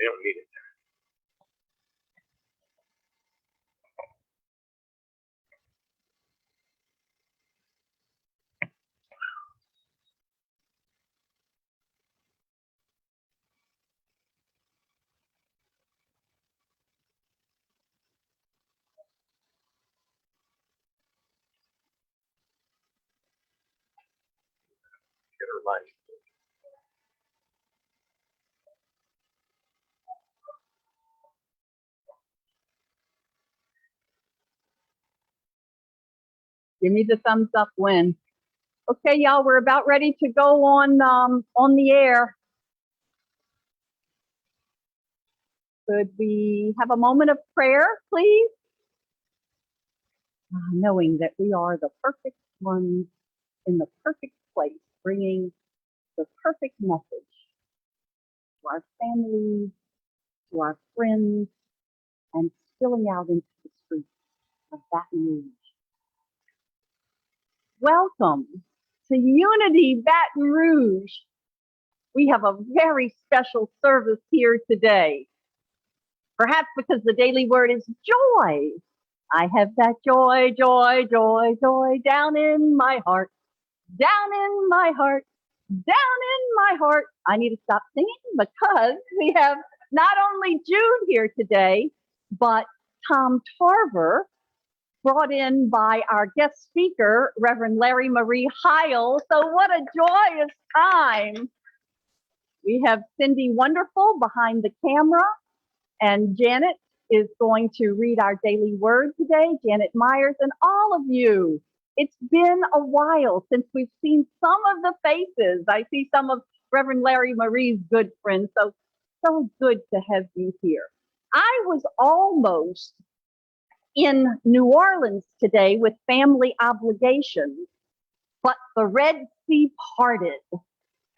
They don't need it. Get her life. Give me the thumbs up when. Okay, y'all, we're about ready to go on the air. Could we have a moment of prayer, please? Knowing that we are the perfect ones in the perfect place, bringing the perfect message to our families, to our friends, and spilling out into the streets of Baton Rouge. Welcome to Unity Baton Rouge. We have a very special service here today. Perhaps because the daily word is joy. I have that joy, joy, joy, joy down in my heart, down in my heart, down in my heart. I need to stop singing because we have not only Jude here today, but Tom Tarver, brought in by our guest speaker, Reverend Larry Marie Heil. So what a joyous time. We have Cindy Wonderful behind the camera, and Janet is going to read our daily word today, Janet Myers, and all of you. It's been a while since we've seen some of the faces. I see some of Reverend Larry Marie's good friends, so good to have you here. I was almost in New Orleans today with family obligations, but the Red Sea parted,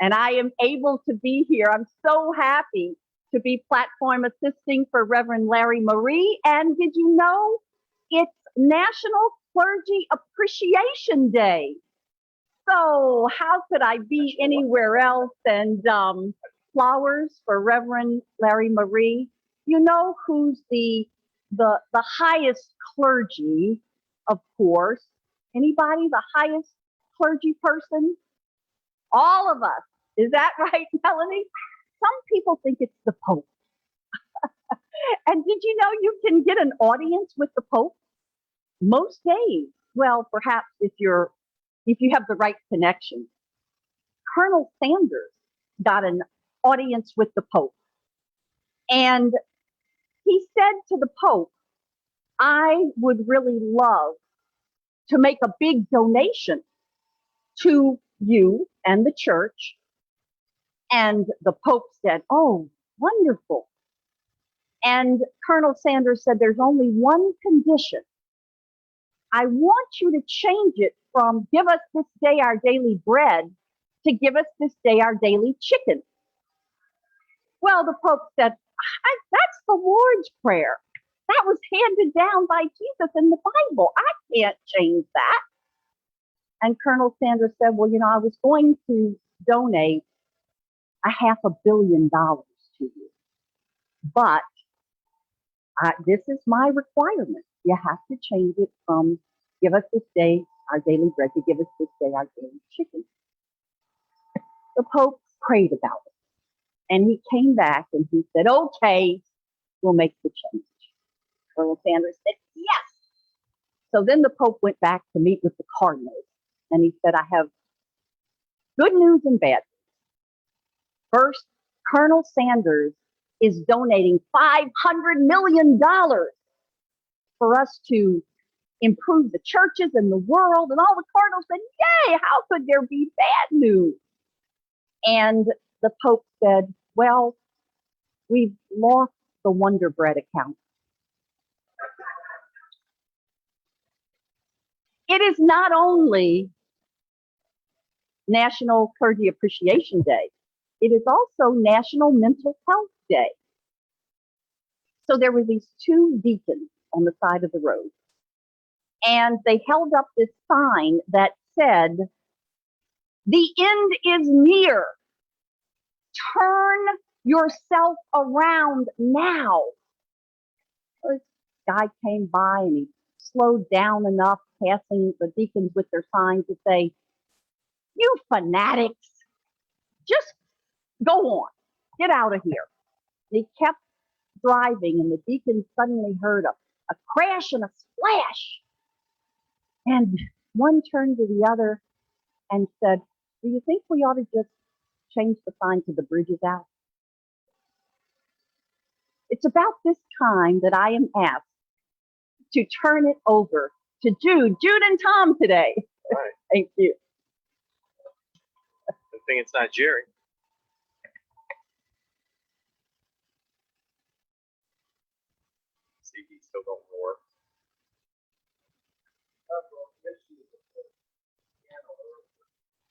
and I am able to be here. I'm so happy to be platform assisting for Reverend Larry Marie. And did you know it's National Clergy Appreciation Day? So how could I be anywhere else? And flowers for Reverend Larry Marie. You know who's the highest clergy, of course? Anybody, the highest clergy person? All of us. Is that right, Melanie? Some people think it's the Pope. And did you know you can get an audience with the Pope most days? Well, perhaps if you have the right connection. Colonel Sanders got an audience with the Pope. And he said to the Pope, I would really love to make a big donation to you and the church. And the Pope said, oh, wonderful. And Colonel Sanders said, there's only one condition. I want you to change it from give us this day our daily bread to give us this day our daily chicken. Well, the Pope said, that's the Lord's Prayer. That was handed down by Jesus in the Bible. I can't change that. And Colonel Sanders said, well, I was going to donate $500 million to you, but this is my requirement. You have to change it from give us this day our daily bread to give us this day our daily chicken. The Pope prayed about it, and he came back and he said, okay, we'll make the change. Colonel Sanders said, yes. So then the Pope went back to meet with the cardinals, and he said, I have good news and bad news. First, Colonel Sanders is donating $500 million for us to improve the churches and the world. And all the cardinals said, yay, how could there be bad news? And the Pope said, well, we've lost the Wonder Bread account. It is not only National Clergy Appreciation Day, it is also National Mental Health Day. So there were these two deacons on the side of the road, and they held up this sign that said, the end is near. Turn yourself around now. This guy came by and he slowed down enough, passing the deacons with their signs to say, "You fanatics, just go on, get out of here." And he kept driving, and the deacons suddenly heard a crash and a splash. And one turned to the other and said, "Do you think we ought to just change the sign to the bridge is out?" It's about this time that I am asked to turn it over to Jude and Tom today. All right. Thank you. Good thing it's not Jerry. See, he still don't work.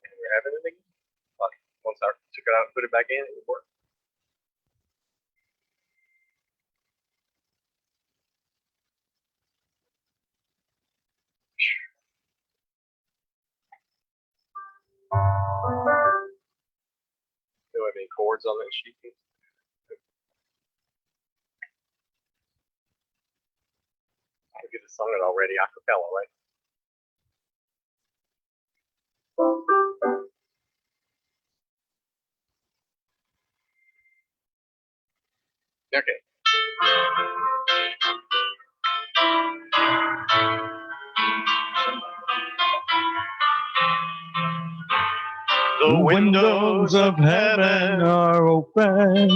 And we're having it again. But once I took it out and put it back in, it would work. Do you have any chords on that sheet? I get sung it already, a cappella, right? Okay. The windows of heaven are open.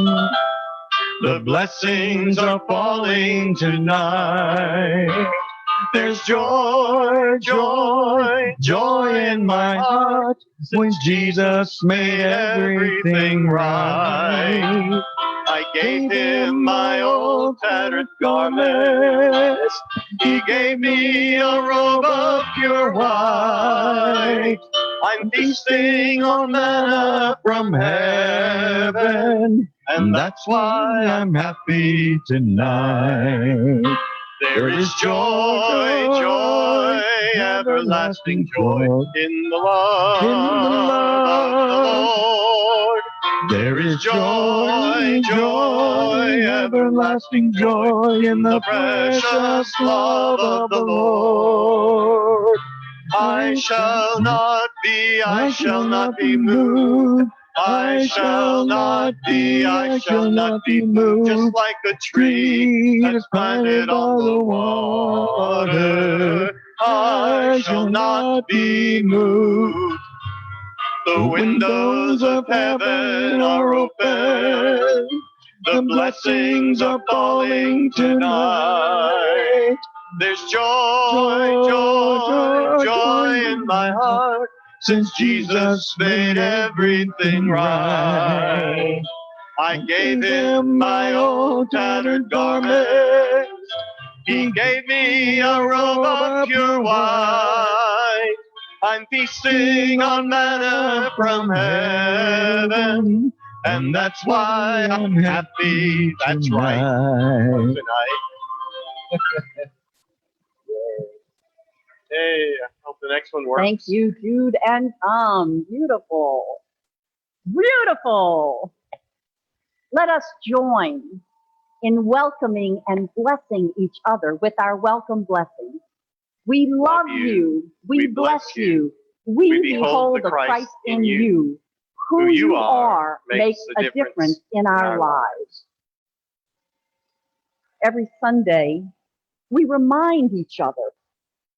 The blessings are falling tonight. There's joy, joy, joy in my heart when Jesus made everything right. I gave him my old tattered garments. He gave me a robe of pure white. I'm feasting on manna from heaven, and that's why I'm happy tonight. There is joy, joy, everlasting joy in the love of the Lord. There is joy, joy, everlasting joy in the precious love of the Lord. I shall not be moved. I shall not be moved. Just like a tree that's planted on the water, I shall not be moved. The windows of heaven are open. The blessings are falling tonight. There's joy, joy, joy in my heart since Jesus made everything right. I gave him my old tattered garments. He gave me a robe of pure white. I'm feasting on manna from heaven, and that's why I'm happy. That's right. Tonight. Hey, I hope the next one works. Thank you, Jude and Tom. Beautiful. Beautiful. Let us join in welcoming and blessing each other with our welcome blessing. We love you. We bless you. We behold the Christ in you. Who you are makes a difference in our lives. Every Sunday, we remind each other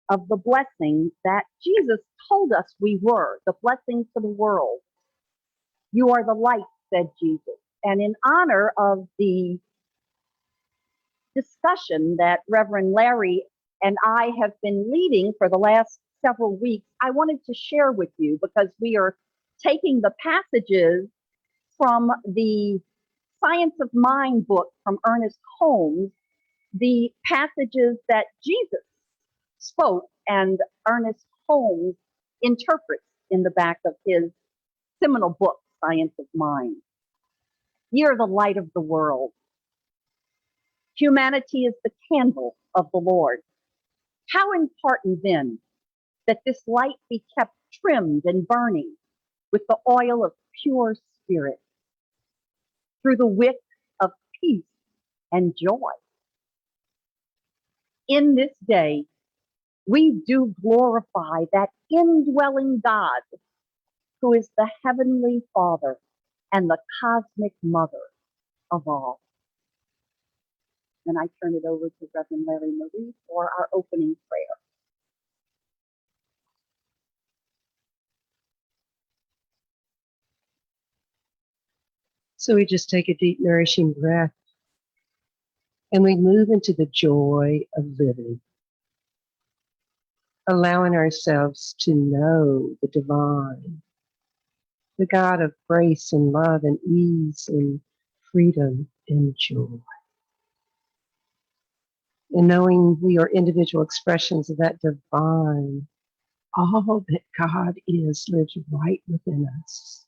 of the blessings that Jesus told us we were, the blessings to the world. You are the light, said Jesus. And in honor of the discussion that Reverend Larry and I have been leading for the last several weeks, I wanted to share with you, because we are taking the passages from the Science of Mind book from Ernest Holmes, the passages that Jesus spoke and Ernest Holmes interprets in the back of his seminal book, Science of Mind. You're the light of the world. Humanity is the candle of the Lord. How important then that this light be kept trimmed and burning with the oil of pure spirit. through the wick of peace and joy. In this day, we do glorify that indwelling God who is the heavenly Father and the cosmic Mother of all. And I turn it over to Reverend Larry Marie for our opening prayer. So we just take a deep, nourishing breath and we move into the joy of living, allowing ourselves to know the divine, the God of grace and love and ease and freedom and joy. And knowing we are individual expressions of that divine, all that God is lives right within us.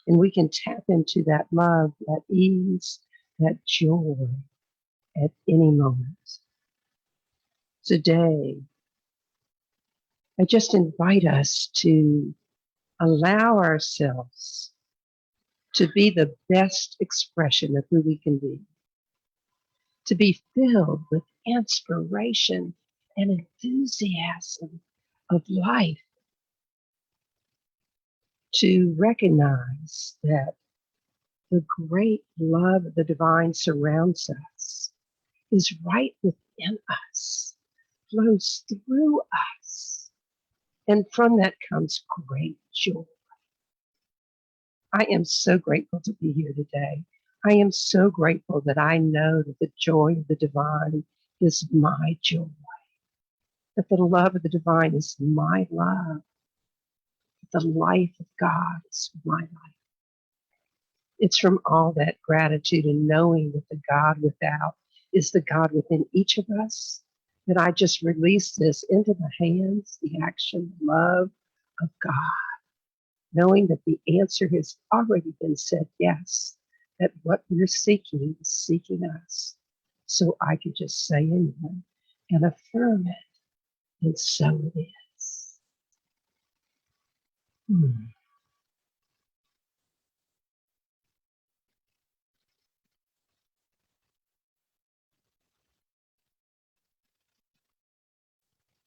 And we can tap into that love, that ease, that joy at any moment. Today, I just invite us to allow ourselves to be the best expression of who we can be, to be filled with inspiration and enthusiasm of life, to recognize that the great love of the divine surrounds us, is right within us, flows through us, and from that comes great joy. I am so grateful to be here today. I am so grateful that I know that the joy of the divine is my joy, that the love of the divine is my love, that the life of God is my life. It's from all that gratitude and knowing that the God without is the God within each of us that I just release this into the hands, the action, the love of God, knowing that the answer has already been said yes, that what we're seeking is seeking us. So I can just say amen and affirm it, and so it is.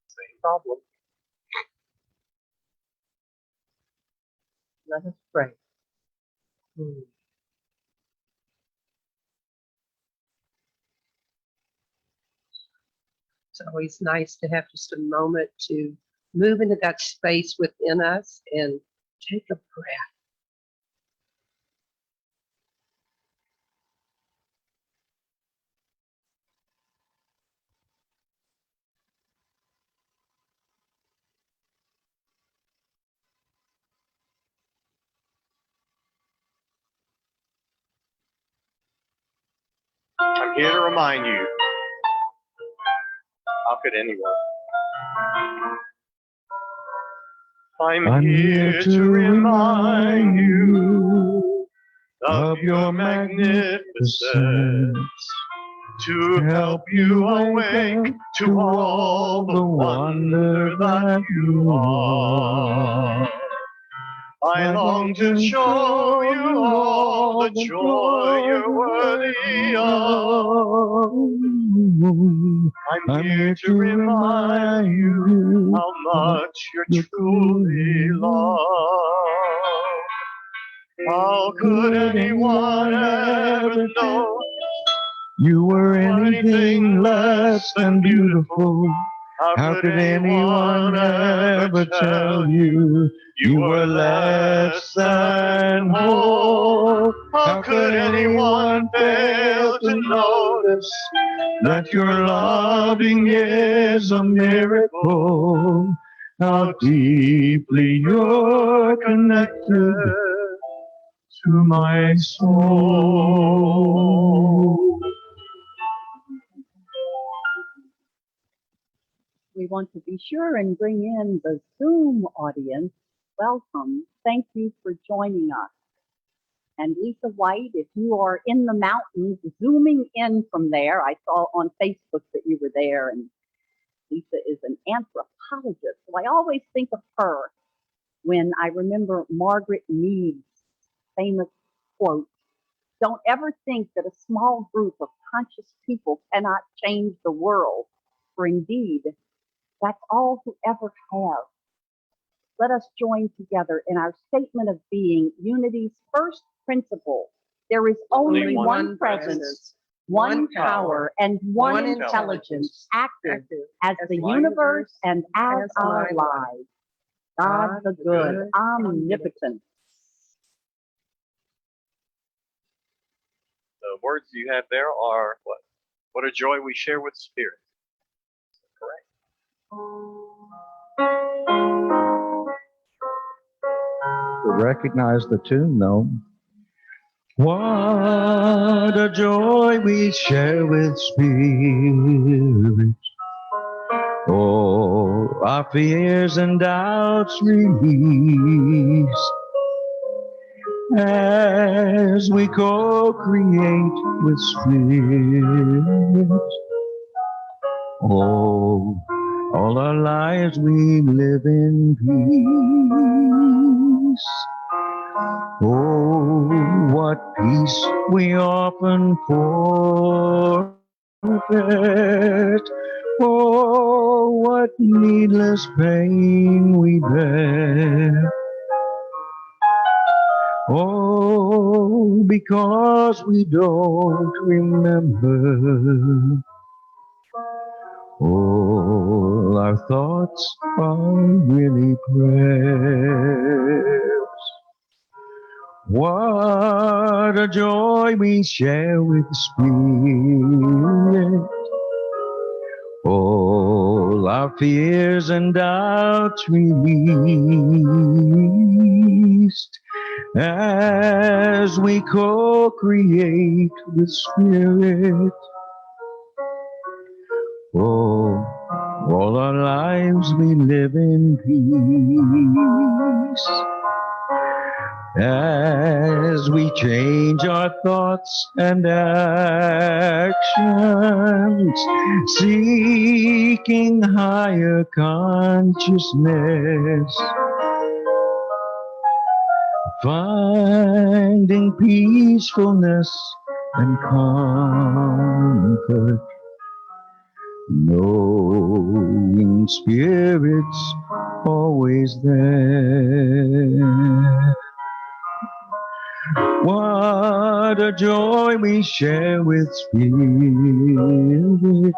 Same problem. Let us pray. It's always nice to have just a moment to move into that space within us and take a breath. I'm here to remind you. How could anyone? I'm here to remind you of your magnificence, to help you awake to all the wonder that you are. I long to show you all the joy you're worthy of. I'm here to remind you how much you're truly loved. How could anyone ever know you were anything less than beautiful? How could anyone ever tell you you were less than whole? How could anyone fail to notice that your loving is a miracle? How deeply you're connected to my soul. We want to be sure and bring in the Zoom audience. Welcome. Thank you for joining us. And Lisa White, if you are in the mountains, zooming in from there, I saw on Facebook that you were there, and Lisa is an anthropologist. So I always think of her when I remember Margaret Mead's famous quote, Don't ever think that a small group of conscious people cannot change the world, for indeed, that's all who ever have. Let us join together in our statement of being, unity's first principle. There is only one presence, one power, and one intelligence active as the universe and as our lives. God the good, omnipotent. The words you have there are what? What a joy we share with Spirit. Correct. To recognize the tune, though. What a joy we share with Spirit. Oh, our fears and doubts release as we co-create with Spirit. Oh, all our lives we live in peace. Oh, what peace we often forfeit. Oh, what needless pain we bear. Oh, because we don't remember. All our thoughts are really prayers. What a joy we share with Spirit. All our fears and doubts released as we co-create with Spirit. Oh, all our lives we live in peace as we change our thoughts and actions, seeking higher consciousness, finding peacefulness and comfort, knowing Spirit's always there. What a joy we share with Spirit.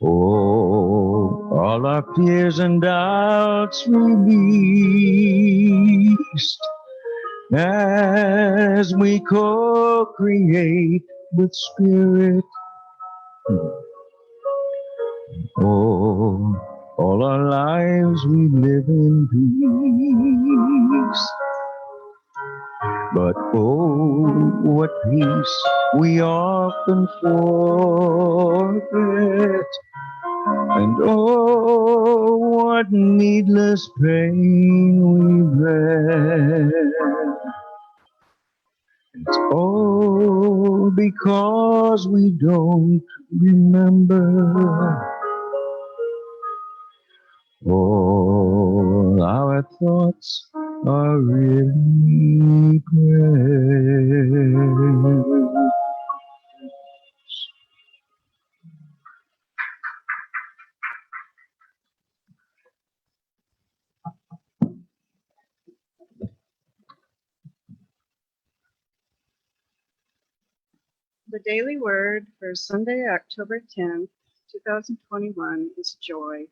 Oh, all our fears and doubts released as we co-create with Spirit. Oh, all our lives we live in peace. But oh, what peace we often forfeit. And oh, what needless pain we bear. It's all because we don't remember. All our thoughts are really prayers. The daily word for Sunday, October 10th, 2021 is joy.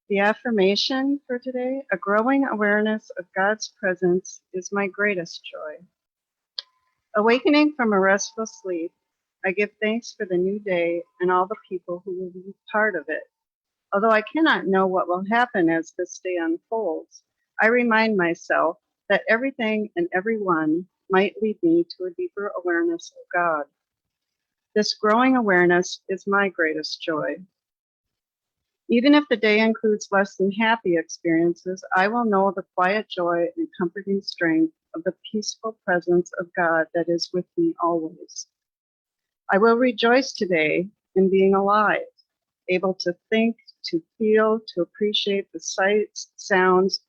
The affirmation for today, a growing awareness of God's presence is my greatest joy. Awakening from a restful sleep, I give thanks for the new day and all the people who will be part of it. Although I cannot know what will happen as this day unfolds, I remind myself that everything and everyone might lead me to a deeper awareness of God. This growing awareness is my greatest joy. Even if the day includes less than happy experiences, I will know the quiet joy and comforting strength of the peaceful presence of God that is with me always. I will rejoice today in being alive, able to think, to feel, to appreciate the sights, sounds,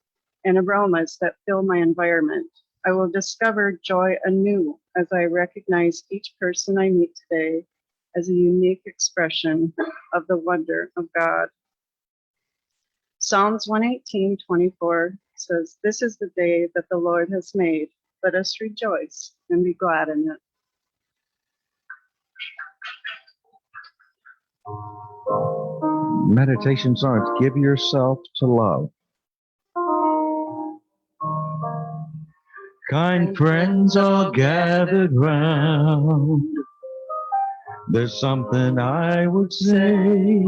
and aromas that fill my environment. I will discover joy anew as I recognize each person I meet today as a unique expression of the wonder of God. Psalms 118:24 says, "This is the day that the Lord has made. Let us rejoice and be glad in it." Meditation starts. Give yourself to love. Kind friends all gathered round. There's something I would say,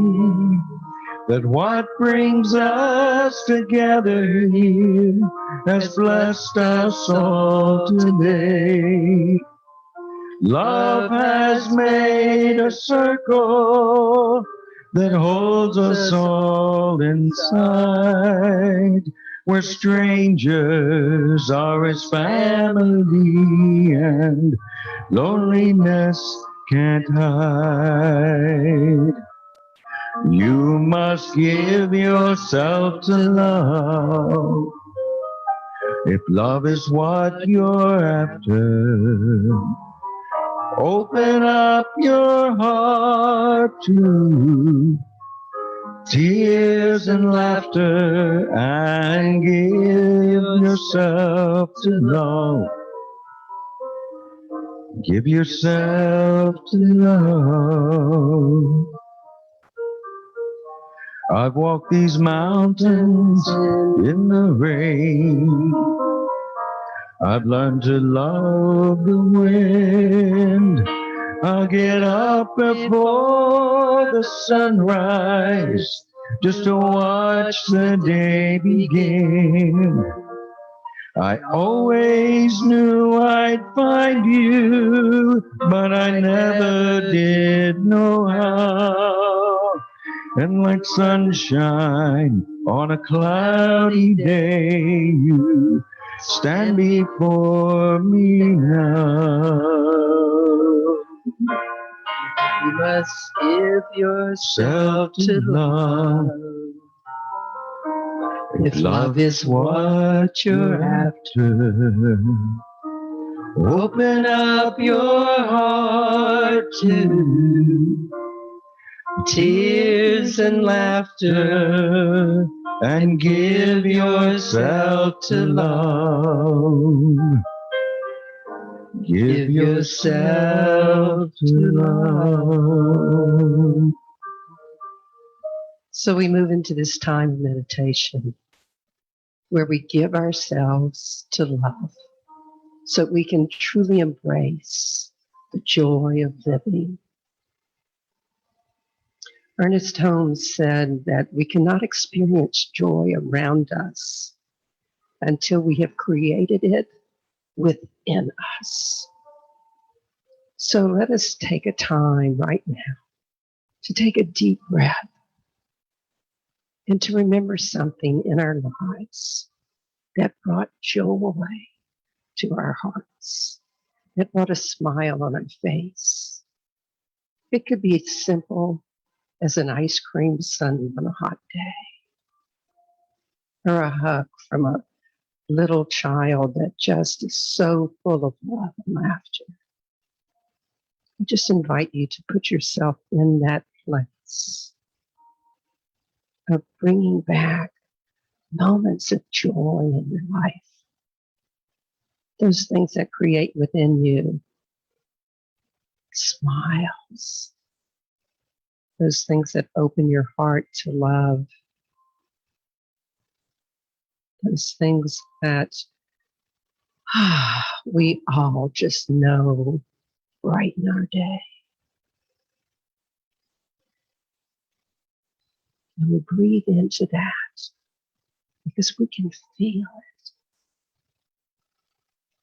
that what brings us together here has blessed us all today. Love has made a circle that holds us all inside, where strangers are as family and loneliness can't hide. You must give yourself to love if love is what you're after. Open up your heart to tears and laughter and give yourself to love. Give yourself to love. I've walked these mountains in the rain. I've learned to love the wind. I'll get up before the sunrise just to watch the day begin. I always knew I'd find you, but I never did know how. And like sunshine on a cloudy day, you stand before me now. You must give yourself to love. If love is what you're after, open up your heart to tears and laughter and give yourself to love. Give yourself to love. So we move into this time of meditation where we give ourselves to love so we can truly embrace the joy of living. Ernest Holmes said that we cannot experience joy around us until we have created it within us. So let us take a time right now to take a deep breath and to remember something in our lives that brought joy to our hearts, that brought a smile on our face. It could be as simple as an ice cream sundae on a hot day, or a hug from a little child that just is so full of love and laughter. I just invite you to put yourself in that place of bringing back moments of joy in your life. Those things that create within you smiles. Those things that open your heart to love. Those things that we all just know brighten our day. And we breathe into that because we can feel it.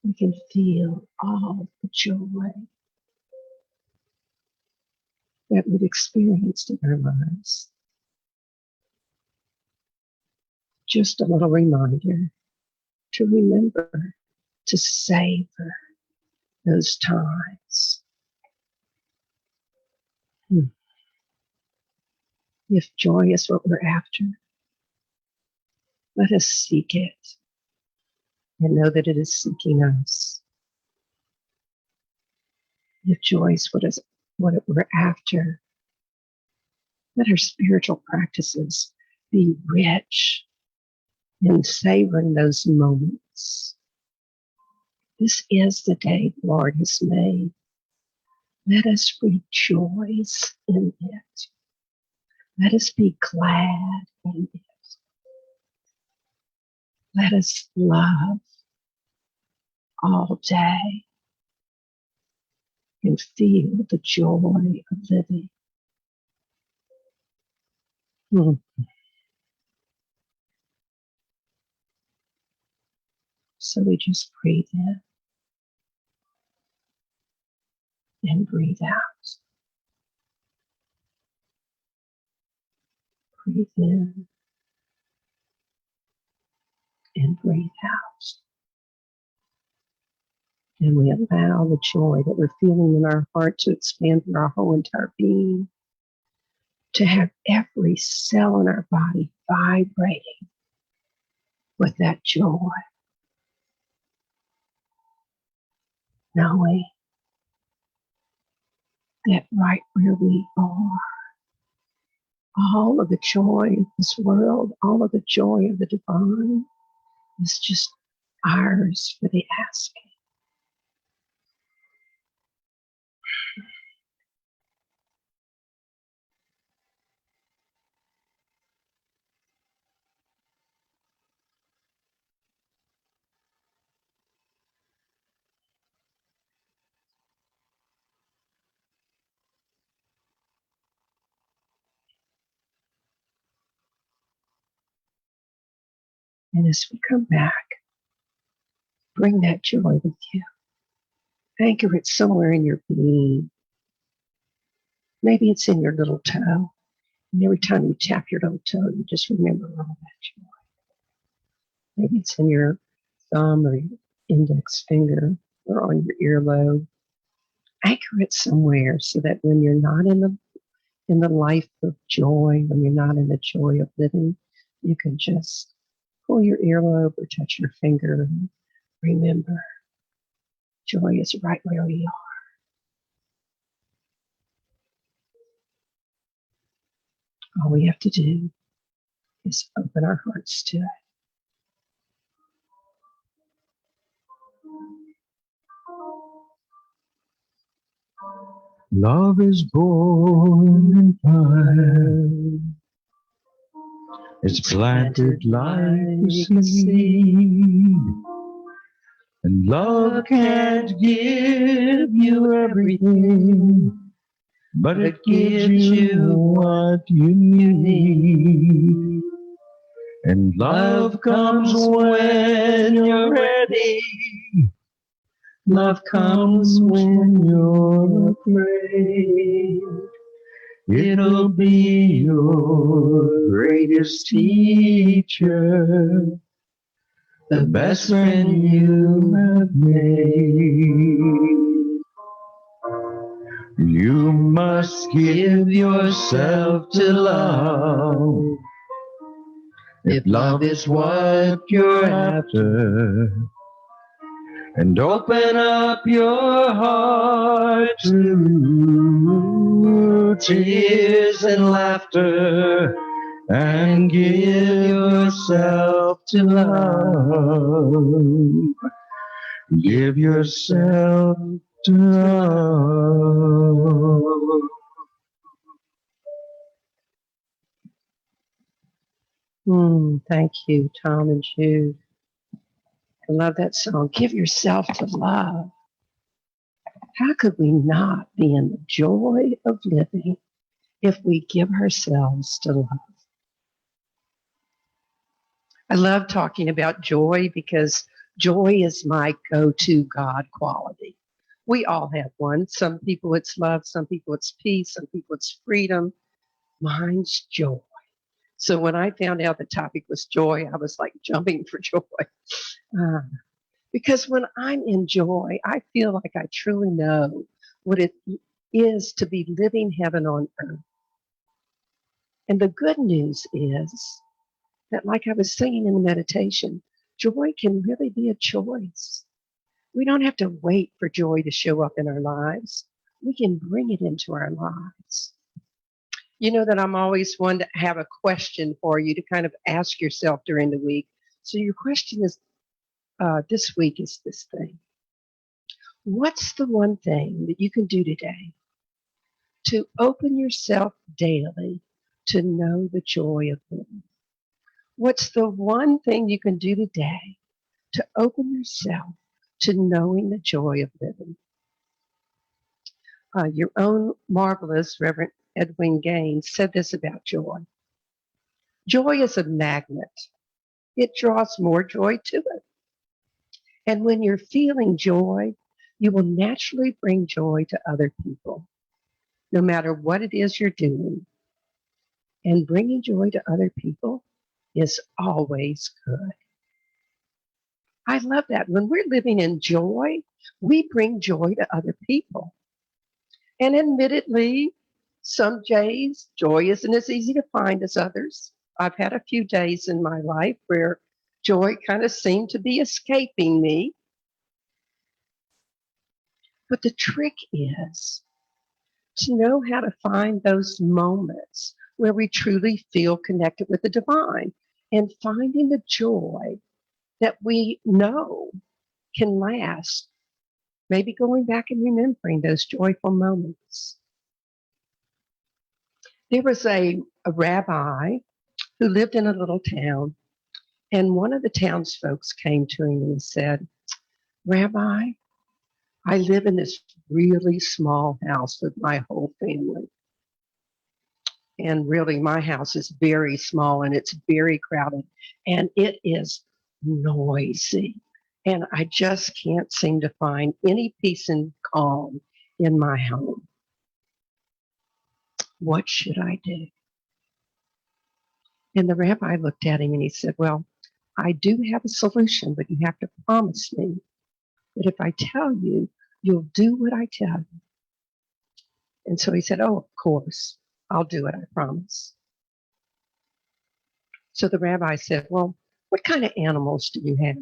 We can feel all the joy that we've experienced in our lives. Just a little reminder to remember to savor those times. If joy is what we're after, let us seek it and know that it is seeking us. If joy is what we're after, let our spiritual practices be rich in savoring those moments. This is the day the Lord has made. Let us rejoice in it. Let us be glad in it. Let us love all day and feel the joy of living. So we just breathe in and breathe out. Breathe in and breathe out. And we allow the joy that we're feeling in our heart to expand through our whole entire being, to have every cell in our body vibrating with that joy, knowing that right where we are, all of the joy of this world, all of the joy of the divine is just ours for the asking. And as we come back, bring that joy with you. Anchor it somewhere in your being. Maybe it's in your little toe. And every time you tap your little toe, you just remember all that joy. Maybe it's in your thumb or your index finger or on your earlobe. Anchor it somewhere so that when you're not in the life of joy, when you're not in the joy of living, you can just pull your earlobe or touch your finger and remember, joy is right where we are. All we have to do is open our hearts to it. Love is born in time. It's planted like a seed. And love can't give you everything, but it gives you what you need. And love comes when you're ready. Love comes when you're afraid. It'll be your greatest teacher, the best friend you have made. You must give yourself to love. If love is what you're after, and open up your heart to tears and laughter, and give yourself to love. Give yourself to love. Thank you, Tom and Jude. I love that song. Give yourself to love. How could we not be in the joy of living if we give ourselves to love? I love talking about joy because joy is my go-to God quality. We all have one. Some people it's love, some people it's peace, some people it's freedom. Mine's joy. So when I found out the topic was joy, I was like jumping for joy. Because when I'm in joy, I feel like I truly know what it is to be living heaven on earth. And the good news is that, like I was saying in the meditation, joy can really be a choice. We don't have to wait for joy to show up in our lives. We can bring it into our lives. You know that I'm always one to have a question for you to kind of ask yourself during the week. So your question is this week is this thing. What's the one thing that you can do today to open yourself daily to know the joy of living? What's the one thing you can do today to open yourself to knowing the joy of living? Your own marvelous Reverend Edwin Gaines said this about joy. Joy is a magnet. It draws more joy to it. And when you're feeling joy, you will naturally bring joy to other people, no matter what it is you're doing. And bringing joy to other people is always good. I love that. When we're living in joy, we bring joy to other people. And admittedly, some days joy isn't as easy to find as others. I've had a few days in my life where joy kind of seemed to be escaping me. But the trick is to know how to find those moments where we truly feel connected with the divine and finding the joy that we know can last. Maybe going back and remembering those joyful moments. There was a rabbi who lived in a little town, and one of the townsfolk came to him and said, Rabbi, I live in this really small house with my whole family. And really, my house is very small and it's very crowded and it is noisy. And I just can't seem to find any peace and calm in my home. What should I do? And the rabbi looked at him and he said, well, I do have a solution, but you have to promise me that if I tell you, you'll do what I tell you. And so he said, oh, of course, I'll do it, I promise. So the rabbi said, well, what kind of animals do you have?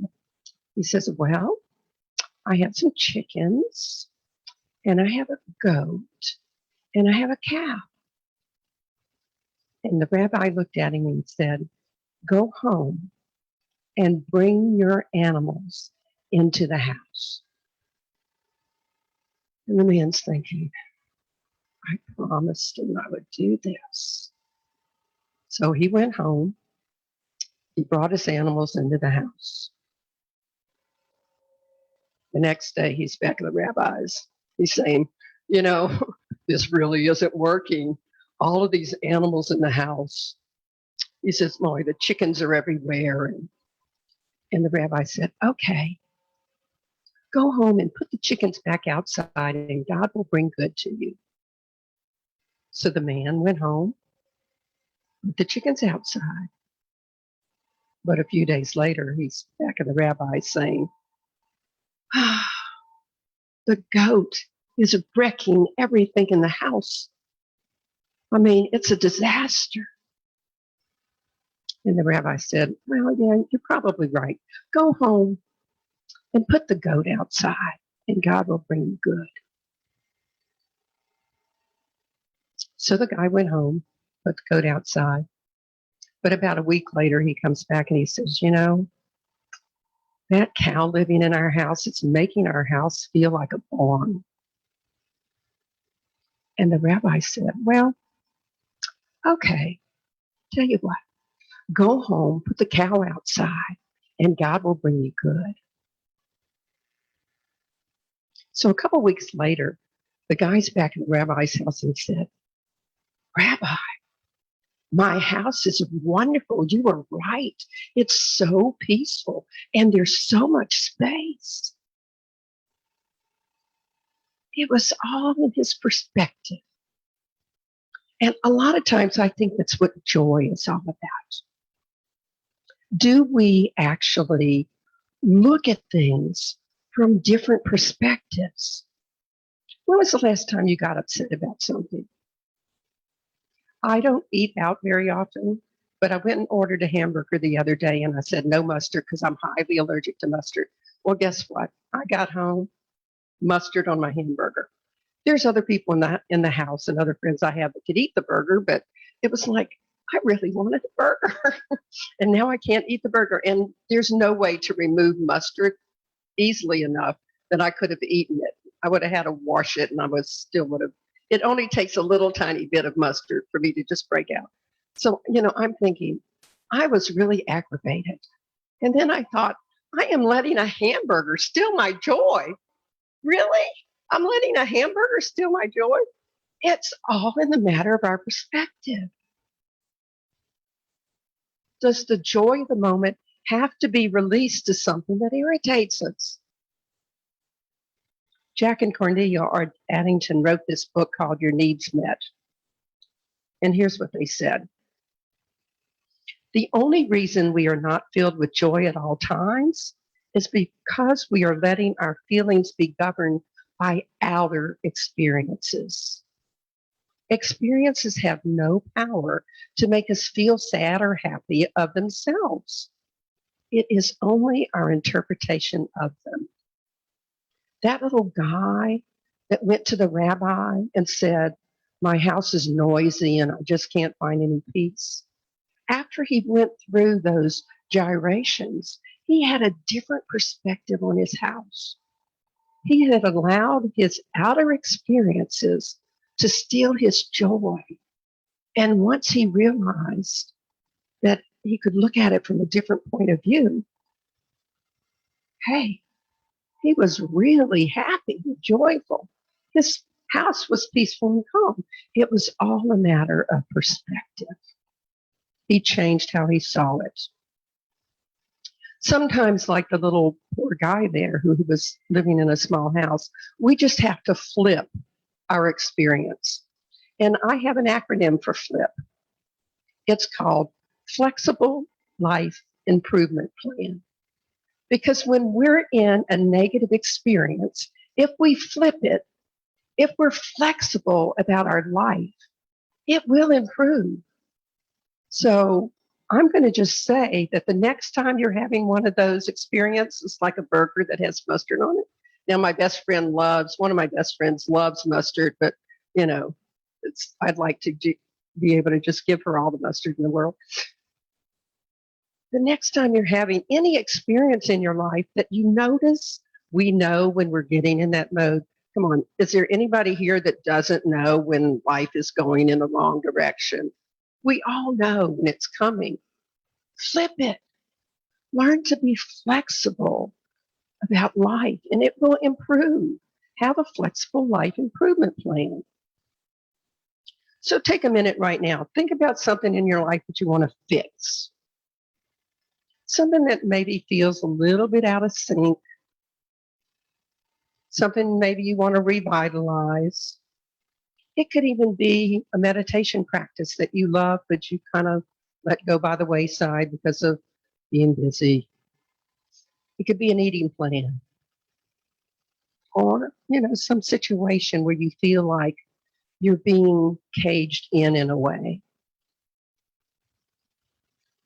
He says, well, I have some chickens, and I have a goat, and I have a cow. And the rabbi looked at him and said, go home and bring your animals into the house. And the man's thinking, I promised him I would do this. So he went home. He brought his animals into the house. The next day, he's back at the rabbi's. He's saying, you know, this really isn't working. All of these animals in the house. He says, Molly, the chickens are everywhere. And the rabbi said, okay, go home and put the chickens back outside and God will bring good to you. So the man went home, put the chickens outside. But a few days later, he's back at the rabbi saying, the goat is wrecking everything in the house. I mean, it's a disaster. And the rabbi said, well, yeah, you're probably right. Go home and put the goat outside, and God will bring you good. So the guy went home, put the goat outside. But about a week later, he comes back and he says, you know, that cow living in our house, it's making our house feel like a barn. And the rabbi said, well, okay, tell you what, go home, put the cow outside, and God will bring you good. So a couple weeks later, the guy's back at the rabbi's house and he said, Rabbi, my house is wonderful. You were right. It's so peaceful and there's so much space. It was all in his perspective. And a lot of times I think that's what joy is all about. Do we actually look at things from different perspectives? When was the last time you got upset about something? I don't eat out very often, But I went and ordered a hamburger the other day and I said no mustard because I'm highly allergic to mustard. Well, guess what? I got home, mustard on my hamburger. There's other people in the house and other friends I have that could eat the burger, but it was like, I really wanted the burger. And now I can't eat the burger. And there's no way to remove mustard easily enough that I could have eaten it. I would have had to wash it and I would have. It only takes a little tiny bit of mustard for me to just break out. So, I'm thinking, I was really aggravated. And then I thought, I am letting a hamburger steal my joy. Really? I'm letting a hamburger steal my joy? It's all in the matter of our perspective. Does the joy of the moment have to be released to something that irritates us? Jack and Cornelia Addington wrote this book called Your Needs Met. And here's what they said. The only reason we are not filled with joy at all times is because we are letting our feelings be governed by outer experiences. Experiences have no power to make us feel sad or happy of themselves. It is only our interpretation of them. That little guy that went to the rabbi and said, my house is noisy and I just can't find any peace. After he went through those gyrations, he had a different perspective on his house. He had allowed his outer experiences to steal his joy. And once he realized that he could look at it from a different point of view, hey, he was really happy and joyful. His house was peaceful and calm. It was all a matter of perspective. He changed how he saw it. Sometimes, like the little poor guy there who was living in a small house, we just have to flip our experience. And I have an acronym for FLIP. It's called Flexible Life Improvement Plan. Because when we're in a negative experience, if we flip it, if we're flexible about our life, it will improve. So I'm going to just say that the next time you're having one of those experiences, like a burger that has mustard on it. Now, one of my best friends loves mustard, but I'd like to be able to just give her all the mustard in the world. The next time you're having any experience in your life that you notice, we know when we're getting in that mode. Come on, is there anybody here that doesn't know when life is going in the wrong direction? We all know when it's coming. Flip it. Learn to be flexible about life, and it will improve. Have a flexible life improvement plan. So take a minute right now. Think about something in your life that you want to fix. Something that maybe feels a little bit out of sync. Something maybe you want to revitalize. It could even be a meditation practice that you love, but you kind of let go by the wayside because of being busy. It could be an eating plan. Or, some situation where you feel like you're being caged in a way.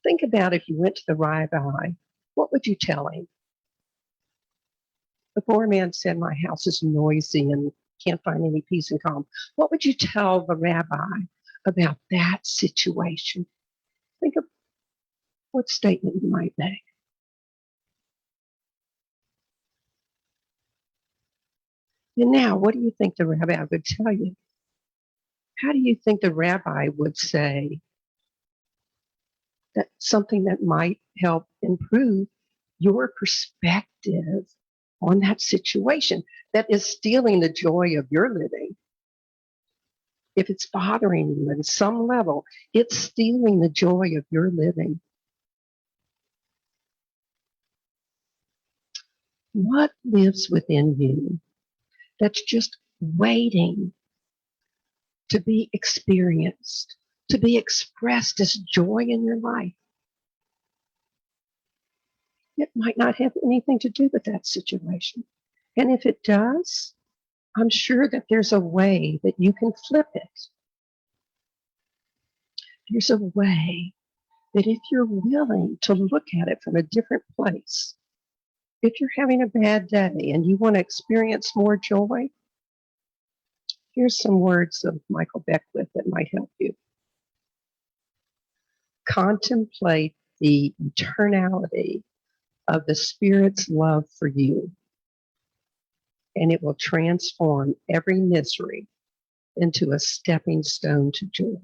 Think about if you went to the rabbi, what would you tell him? The poor man said, my house is noisy and can't find any peace and calm. What would you tell the rabbi about that situation? Think of what statement you might make. And now, what do you think the rabbi would tell you? How do you think the rabbi would say that something that might help improve your perspective on that situation that is stealing the joy of your living? If it's bothering you at some level, it's stealing the joy of your living. What lives within you that's just waiting to be experienced, to be expressed as joy in your life? It might not have anything to do with that situation. And if it does, I'm sure that there's a way that you can flip it. There's a way that if you're willing to look at it from a different place, if you're having a bad day and you want to experience more joy, here's some words of Michael Beckwith that might help you. Contemplate the eternality of the Spirit's love for you, and it will transform every misery into a stepping stone to joy.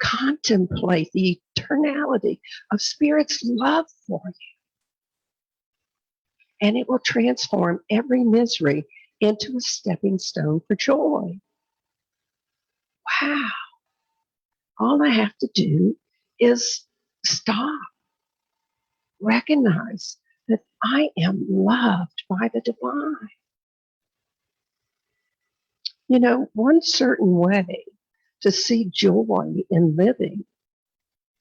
Contemplate the eternality of Spirit's love for you, and it will transform every misery into a stepping stone for joy. Wow. All I have to do is stop, recognize that I am loved by the divine. You know, one certain way to see joy in living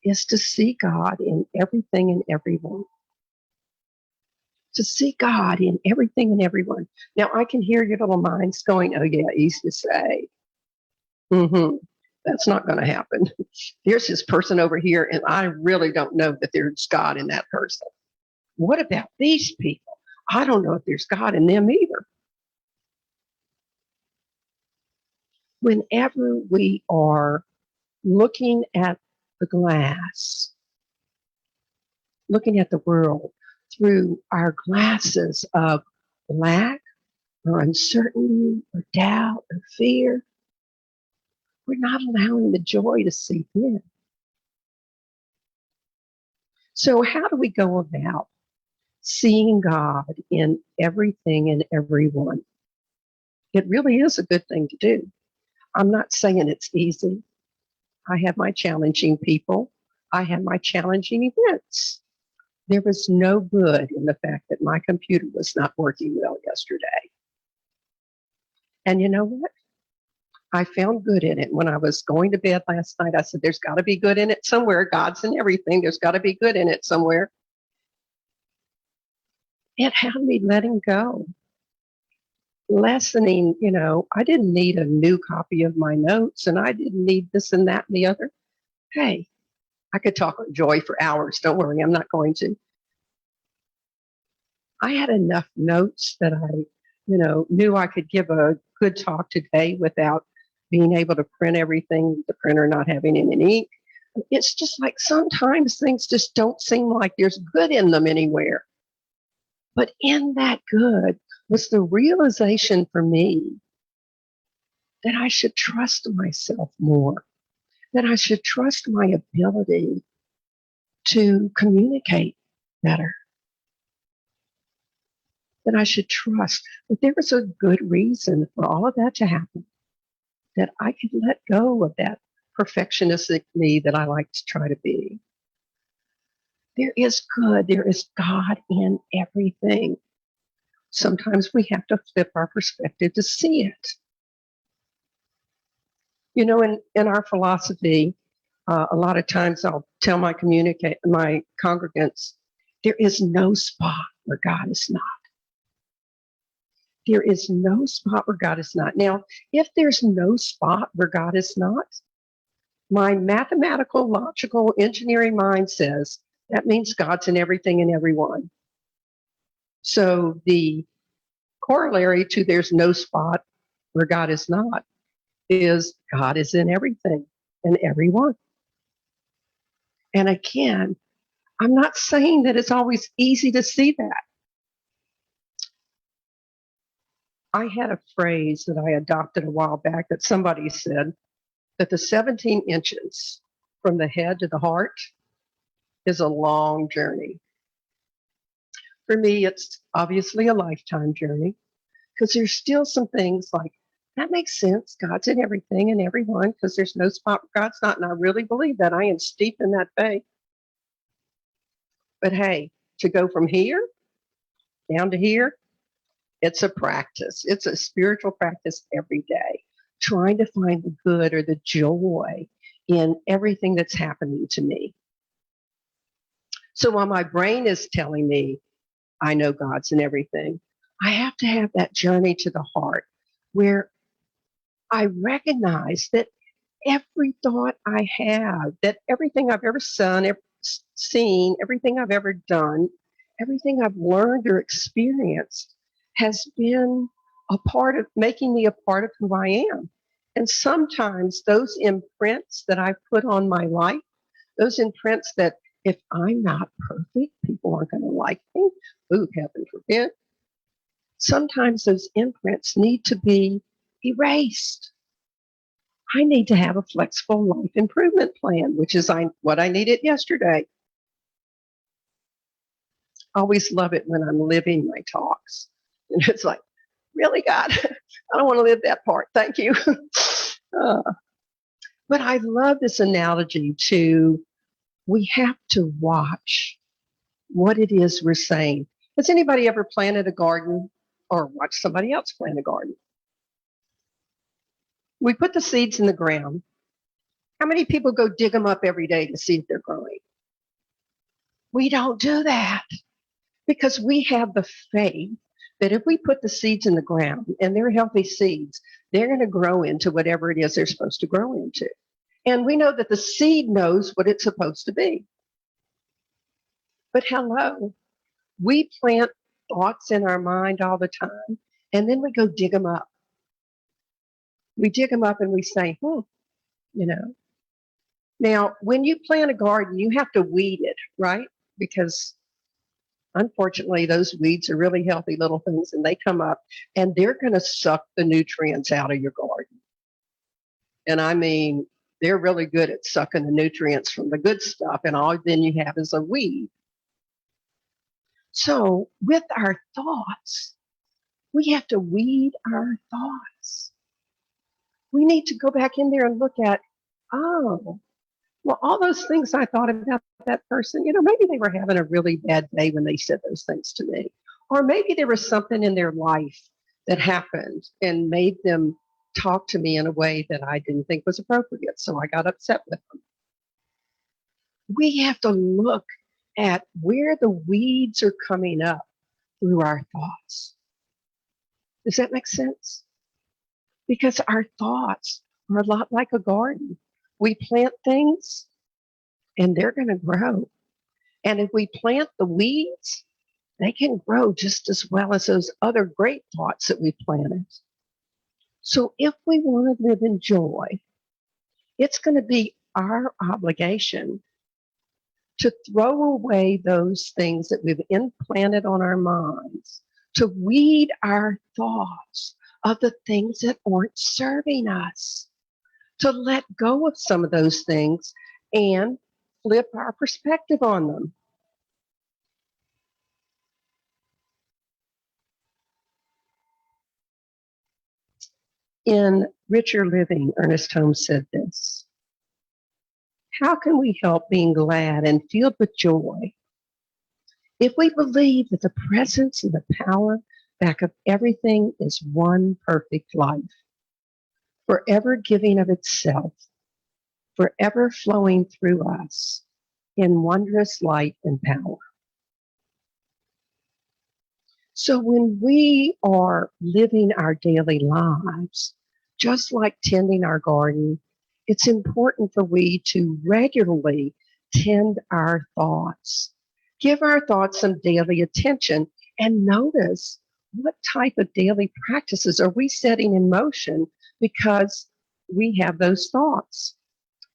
is to see God in everything and everyone. To see God in everything and everyone. Now, I can hear your little minds going, oh, yeah, easy to say. That's not going to happen. There's this person over here, and I really don't know that there's God in that person. What about these people? I don't know if there's God in them either. Whenever we are looking at the glass, looking at the world through our glasses of lack or uncertainty or doubt or fear, we're not allowing the joy to seep in. So how do we go about seeing God in everything and everyone? It really is a good thing to do. I'm not saying it's easy. I have my challenging people. I have my challenging events. There was no good in the fact that my computer was not working well yesterday. And you know what? I found good in it. When I was going to bed last night, I said, there's got to be good in it somewhere. God's in everything. There's got to be good in it somewhere. It had me letting go. Lessening, you know, I didn't need a new copy of my notes, and I didn't need this and that and the other. Hey, I could talk on joy for hours. Don't worry, I'm not going to. I had enough notes that I, knew I could give a good talk today without being able to print everything, the printer not having any ink. It's just like sometimes things just don't seem like there's good in them anywhere. But in that good was the realization for me that I should trust myself more, that I should trust my ability to communicate better, that I should trust that there was a good reason for all of that to happen, that I could let go of that perfectionistic me that I like to try to be. There is good, there is God in everything. Sometimes we have to flip our perspective to see it. You know, in our philosophy, a lot of times I'll tell my congregants, there is no spot where God is not. There is no spot where God is not. Now, if there's no spot where God is not, my mathematical, logical, engineering mind says that means God's in everything and everyone. So the corollary to there's no spot where God is not is God is in everything and everyone. And again, I'm not saying that it's always easy to see that. I had a phrase that I adopted a while back that somebody said that the 17 inches from the head to the heart is a long journey. For me, it's obviously a lifetime journey because there's still some things like, that makes sense. God's in everything and everyone because there's no spot where God's not. And I really believe that. I am steep in that faith. But hey, to go from here down to here, it's a practice. It's a spiritual practice every day, trying to find the good or the joy in everything that's happening to me. So while my brain is telling me, I know God's in everything, I have to have that journey to the heart where I recognize that every thought, I have, that everything I've ever seen, everything I've ever done, everything I've learned or experienced has been a part of making me a part of who I am. And sometimes those imprints that I put on my life, those imprints that if I'm not perfect, people aren't going to like me. Ooh, heaven forbid. Sometimes those imprints need to be erased. I need to have a flexible life improvement plan, which is what I needed yesterday. I always love it when I'm living my talks. And it's like, really, God, I don't want to live that part. Thank you. But I love this analogy to we have to watch what it is we're saying. Has anybody ever planted a garden or watched somebody else plant a garden? We put the seeds in the ground. How many people go dig them up every day to see if they're growing? We don't do that because we have the faith that if we put the seeds in the ground and they're healthy seeds, they're going to grow into whatever it is they're supposed to grow into. And we know that the seed knows what it's supposed to be. But hello, we plant thoughts in our mind all the time, and then we go dig them up. We dig them up and we say, you know. Now, when you plant a garden, you have to weed it, right? Because unfortunately, those weeds are really healthy little things, and they come up, and they're going to suck the nutrients out of your garden. And I mean, they're really good at sucking the nutrients from the good stuff, and all then you have is a weed. So with our thoughts, we have to weed our thoughts. We need to go back in there and look at, oh, well, all those things I thought about that person, maybe they were having a really bad day when they said those things to me. Or maybe there was something in their life that happened and made them talk to me in a way that I didn't think was appropriate. So I got upset with them. We have to look at where the weeds are coming up through our thoughts. Does that make sense? Because our thoughts are a lot like a garden. We plant things and they're going to grow. And if we plant the weeds, they can grow just as well as those other great thoughts that we planted. So if we want to live in joy, it's going to be our obligation to throw away those things that we've implanted on our minds, to weed our thoughts of the things that aren't serving us, to let go of some of those things and flip our perspective on them. In Richer Living, Ernest Holmes said this: how can we help being glad and filled with joy if we believe that the presence and the power back of everything is one perfect life, forever giving of itself, forever flowing through us in wondrous light and power? So when we are living our daily lives, just like tending our garden, it's important for we to regularly tend our thoughts. Give our thoughts some daily attention and notice what type of daily practices are we setting in motion because we have those thoughts.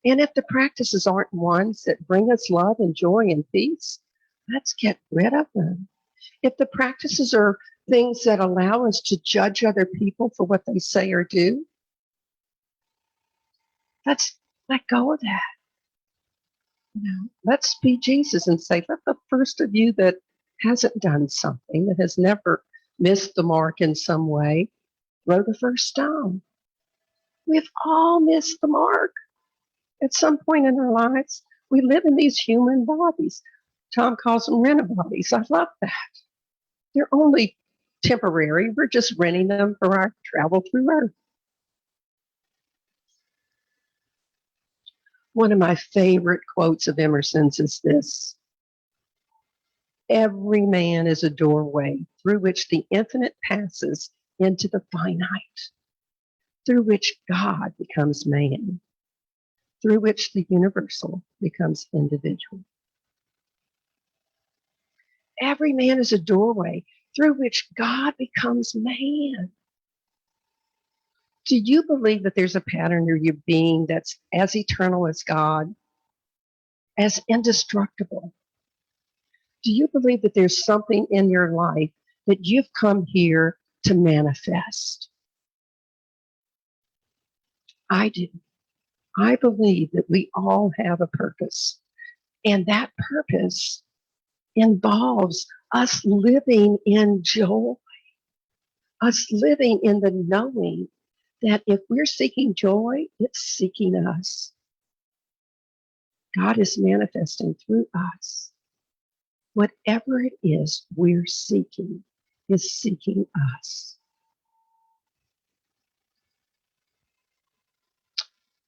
And if the practices aren't ones that bring us love and joy and peace, let's get rid of them. If the practices are things that allow us to judge other people for what they say or do, let's let go of that. Let's be Jesus and say, let the first of you that hasn't done something, that has never missed the mark in some way, throw the first stone. We've all missed the mark at some point in our lives. We live in these human bodies. Tom calls them rental bodies. I love that. They're only temporary. We're just renting them for our travel through Earth. One of my favorite quotes of Emerson's is this: every man is a doorway through which the infinite passes into the finite, through which God becomes man. through which the universal becomes individual. Every man is a doorway through which God becomes man. Do you believe that there's a pattern in your being that's as eternal as God, as indestructible? Do you believe that there's something in your life that you've come here to manifest? I do. I believe that we all have a purpose, and that purpose involves us living in joy, us living in the knowing that if we're seeking joy, it's seeking us. God is manifesting through us. Whatever it is we're seeking is seeking us.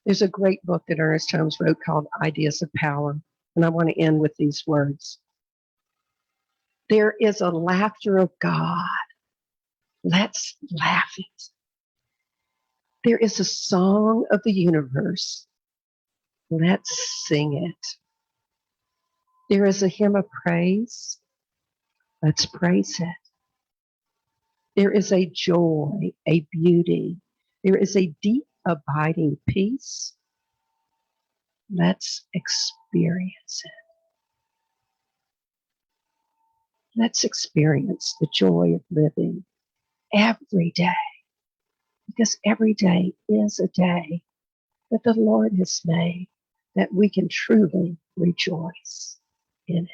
There's a great book that Ernest Holmes wrote called Ideas of Power, and I want to end with these words. There is a laughter of God. Let's laugh it. There is a song of the universe. Let's sing it. There is a hymn of praise. Let's praise it. There is a joy, a beauty. There is a deep, abiding peace. Let's experience it. Let's experience the joy of living every day, because every day is a day that the Lord has made, that we can truly rejoice in it.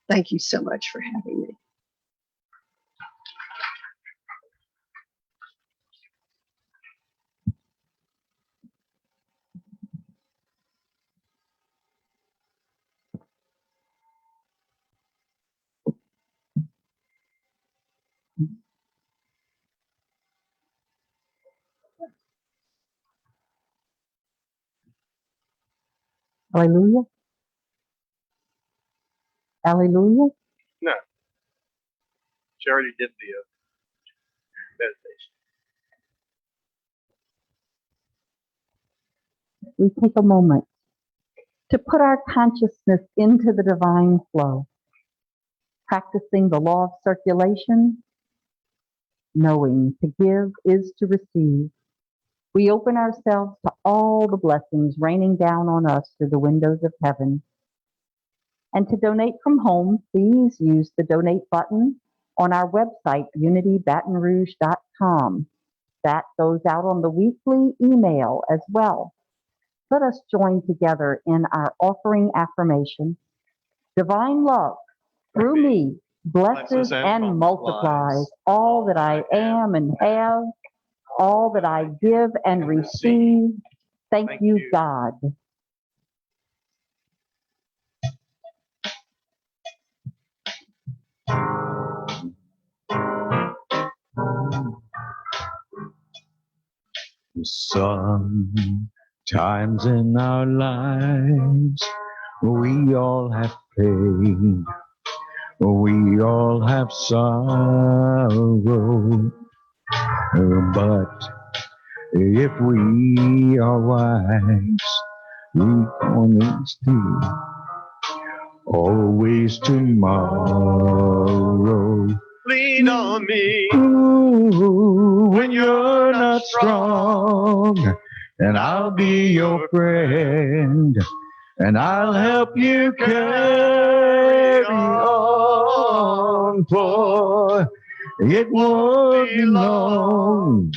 Thank you so much for having me. Hallelujah. Hallelujah. No. She already did the meditation. We take a moment to put our consciousness into the divine flow, practicing the law of circulation, knowing to give is to receive. We open ourselves to all the blessings raining down on us through the windows of heaven. And to donate from home, please use the donate button on our website, unitybatonrouge.com. That goes out on the weekly email as well. Let us join together in our offering affirmation. Divine love, through me, blesses and multiplies all that I am and have, all that I give and receive. Thank you, God. Sometimes in our lives, we all have pain, we all have sorrow, but if we are wise, we can see always tomorrow. Lean on me Ooh, when you're not strong, and I'll be your friend, and I'll help you carry on, for it won't be long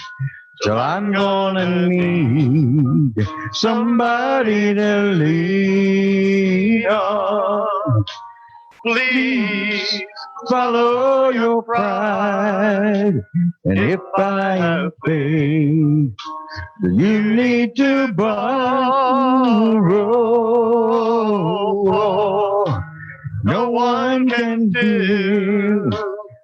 till I'm gonna need somebody to lean on. Please Follow your pride, and if I have faith, you need to borrow. No one can fill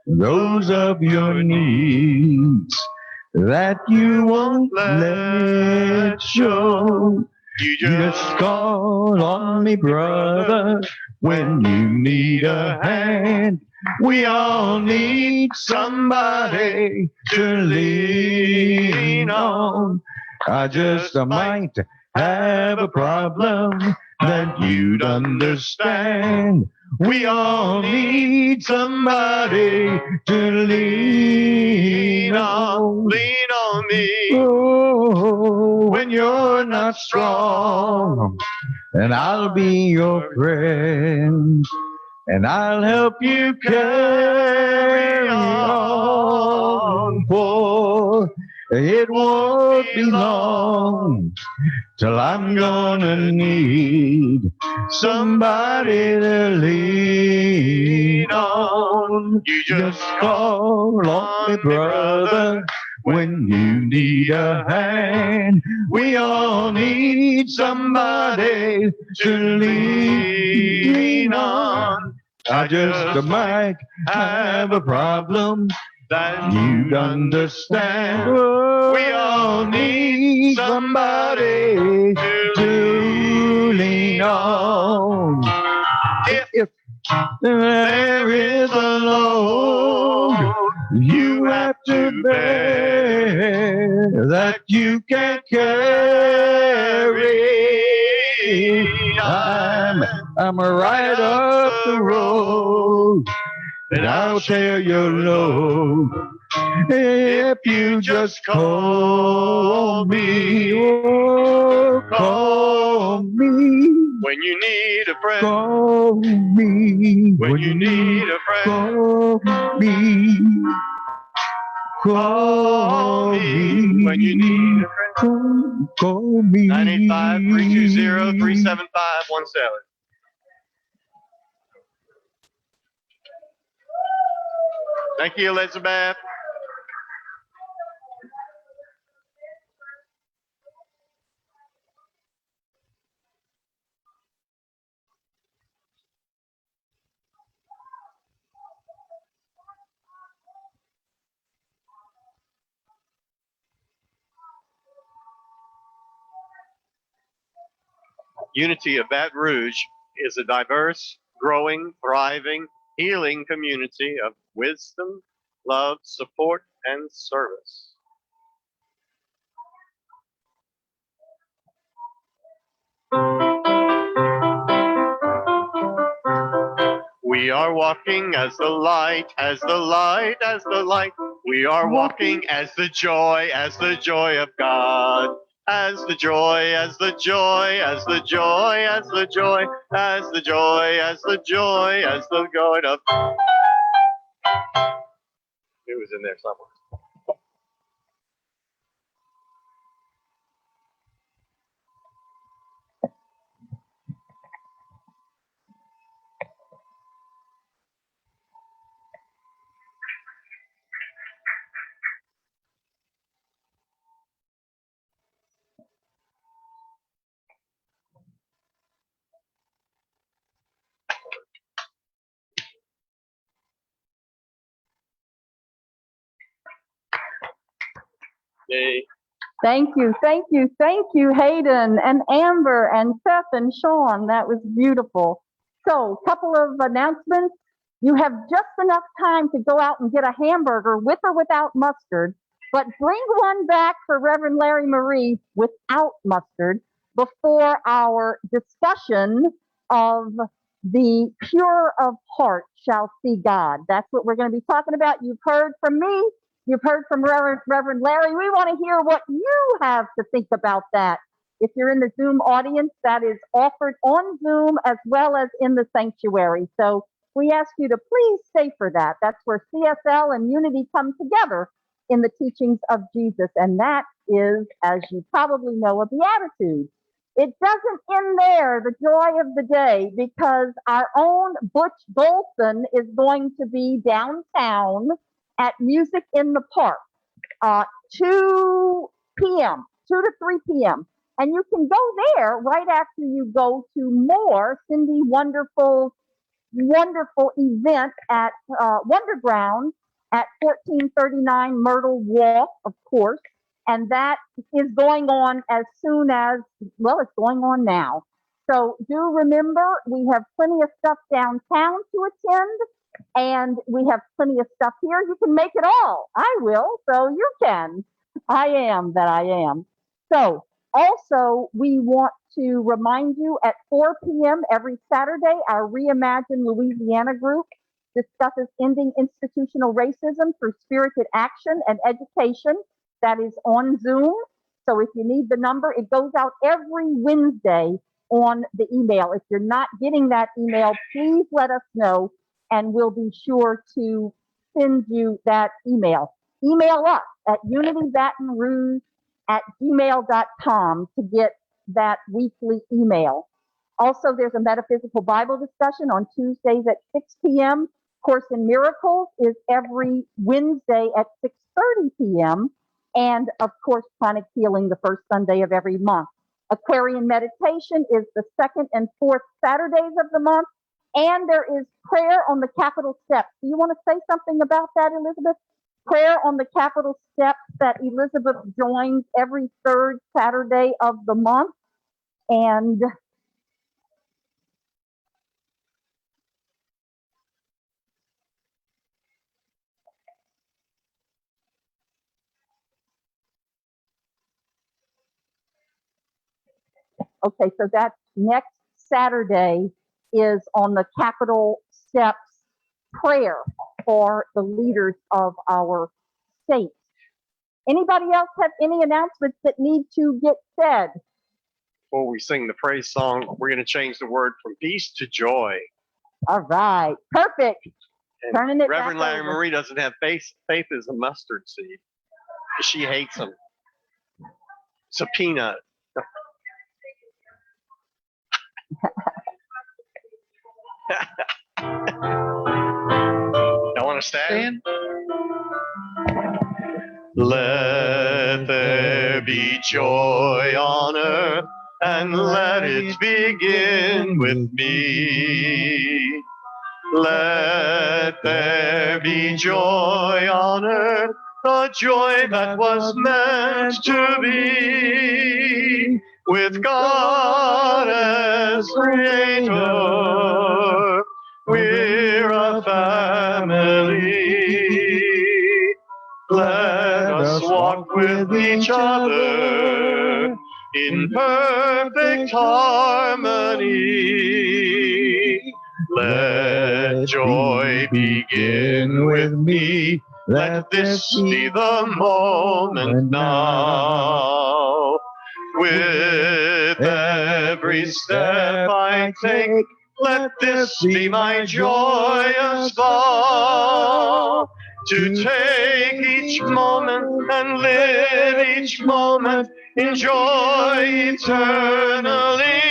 those of your needs that you won't let show. You Just call on me, brother, when you need a hand. We all need somebody to lean on. I just might have a problem that you'd understand. We all need somebody to lean on. Lean on me. Oh, when you're not strong, and I'll be your friend, and I'll help you carry on. For it won't be long till I'm gonna need somebody to lean on. You Just call on me, brother, when you need a hand. We all need somebody to lean on. I just might have a problem that you'd understand. We all need somebody to lean on. If there is a load you have to bear that you can't carry, I'm right up the road, and I'll share your load if you just call me. Oh, call me. when you need a friend. Call me When you need a friend. Call me. Call me when you need a friend. Call me. 985-320-37517. Thank you, Elizabeth. Unity of Baton Rouge is a diverse, growing, thriving, healing community of wisdom, love, support, and service. We are walking as the light, as the light, as the light. We are walking as the joy of God. As the joy, as the joy, as the joy, as the joy, as the joy, as the joy, as the joy of. It was in there somewhere. Yay. Thank you, Hayden and Amber and Seth and Sean. That was beautiful. So, couple of announcements. You have just enough time to go out and get a hamburger with or without mustard, but bring one back for Reverend Larry Marie without mustard before our discussion of the pure of heart shall see God. That's what we're going to be talking about. You've heard from me. You've heard from Reverend Larry. We want to hear what you have to think about that. If you're in the Zoom audience, that is offered on Zoom as well as in the sanctuary. So we ask you to please stay for that. That's where CSL and Unity come together in the teachings of Jesus. And that is, as you probably know, a beatitude. It doesn't end there, the joy of the day, because our own Butch Golson is going to be downtown at Music in the Park, 2 p.m., 2 to 3 p.m. And you can go there right after you go to more Cindy wonderful event at Wonderground at 1439 Myrtle Walk, of course. And that is going on as soon as, well, it's going on now. So do remember, we have plenty of stuff downtown to attend. And we have plenty of stuff here. You can make it all. I will, so you can. I am that I am. So also we want to remind you at 4 p.m. every Saturday, our Reimagine Louisiana group discusses ending institutional racism through spirited action and education. That is on Zoom. So if you need the number, it goes out every Wednesday on the email. If you're not getting that email, please let us know and we'll be sure to send you that email. Email us at unitybatonrouge@gmail.com to get that weekly email. Also, there's a metaphysical Bible discussion on Tuesdays at 6 p.m. Course in Miracles is every Wednesday at 6:30 p.m. And of course, Chronic Healing the first Sunday of every month. Aquarian Meditation is the second and fourth Saturdays of the month. And there is prayer on the Capitol steps. Do you want to say something about that, Elizabeth? Prayer on the Capitol steps that Elizabeth joins every third Saturday of the month. And okay, so that next Saturday is on the Capitol steps prayer for the leaders of our state. Anybody else have any announcements that need to get said? Before we sing the praise song, we're going to change the word from peace to joy. All right, perfect. And Turning it Reverend back Larry over. Marie doesn't have faith. Faith is a mustard seed. She hates them. It's a peanut. Y'all want to stand? Let there be joy on earth, and let it begin with me. Let there be joy on earth, the joy that was meant to be, with God as creator. We're a family. Let us walk with each other in perfect harmony. Let joy begin with me. Let this be the moment now. With every step I take, let this be my joyous vow. To take each moment and live each moment in joy eternally.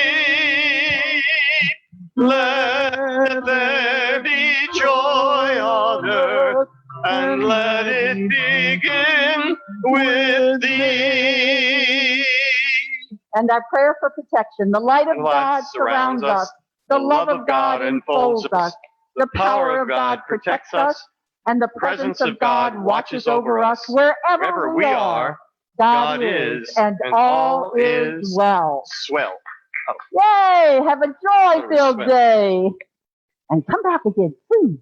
Let there be joy on earth, and let it begin with thee. And our prayer for protection. The light of Light God surrounds us. The love of God enfolds us. The power of God protects us. And the presence of God watches over us wherever we are. God is, and all is well. Swell. Yay! Have a joy-filled Swell. day. And come back again soon.